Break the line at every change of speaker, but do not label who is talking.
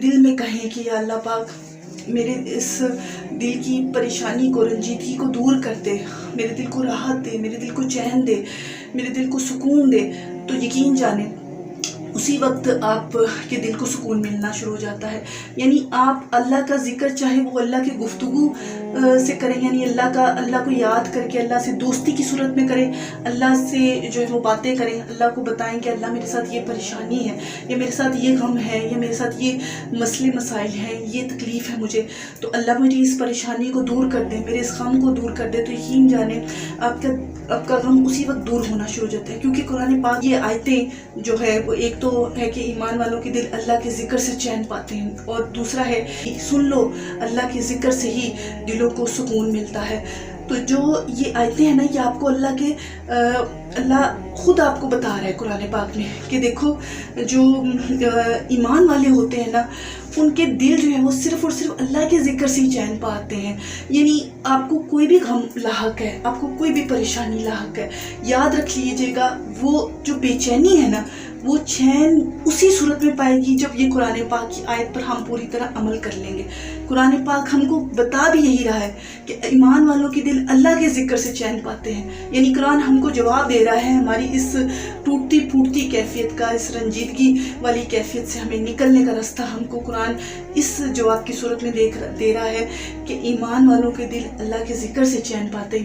دل میں کہیں کہ یا اللہ پاک میرے اس دل کی پریشانی کو، رنجیدگی کو دور کر دے، میرے دل کو راحت دے، میرے دل کو چین دے، میرے دل کو سکون دے، تو یقین جانیں اسی وقت آپ کے دل کو سکون ملنا شروع ہو جاتا ہے۔ یعنی آپ اللہ کا ذکر چاہے وہ اللہ کی گفتگو سے کریں، یعنی اللہ کو یاد کر کے اللہ سے دوستی کی صورت میں کریں، اللہ سے جو ہے وہ باتیں کریں، اللہ کو بتائیں کہ اللہ میرے ساتھ یہ پریشانی ہے، یا میرے ساتھ یہ غم ہے، یا میرے ساتھ یہ مسئلے مسائل ہیں، یہ تکلیف ہے مجھے، تو اللہ میری اس پریشانی کو دور کر دے، میرے اس غم کو دور کر دے، تو یقین جانیں آپ کا غم اسی وقت دور ہونا شروع ہو جاتا ہے۔ کیونکہ قرآن پاک یہ آیتیں جو ہے وہ ایک تو ہے کہ ایمان والوں کے دل اللہ کے ذکر سے چین پاتے ہیں، اور دوسرا ہے سن لو اللہ کے ذکر سے ہی دلوں کو سکون ملتا ہے۔ تو جو یہ آیتیں ہیں نا، یہ آپ کو اللہ خود آپ کو بتا رہا ہے قرآن پاک میں کہ دیکھو جو ایمان والے ہوتے ہیں نا، ان کے دل جو ہے وہ صرف اور صرف اللہ کے ذکر سے ہی چین پاتے ہیں۔ یعنی آپ کو کوئی بھی غم لاحق ہے، آپ کو کوئی بھی پریشانی لاحق ہے، یاد رکھ لیجیے گا وہ جو بے چینی ہے نا، وہ چین اسی صورت میں پائے گی جب یہ قرآن پاک کی آیت پر ہم پوری طرح عمل کر لیں گے۔ قرآن پاک ہم کو بتا بھی یہی رہا ہے کہ ایمان والوں کے دل اللہ کے ذکر سے چین پاتے ہیں۔ یعنی قرآن ہم کو جواب دے رہا ہے ہماری اس ٹوٹتی پھوٹتی کیفیت کا، اس رنجیدگی والی کیفیت سے ہمیں نکلنے کا راستہ ہم کو قرآن اس جواب کی صورت میں دے رہا ہے کہ ایمان والوں کے دل اللہ کے ذکر سے چین پاتے ہیں۔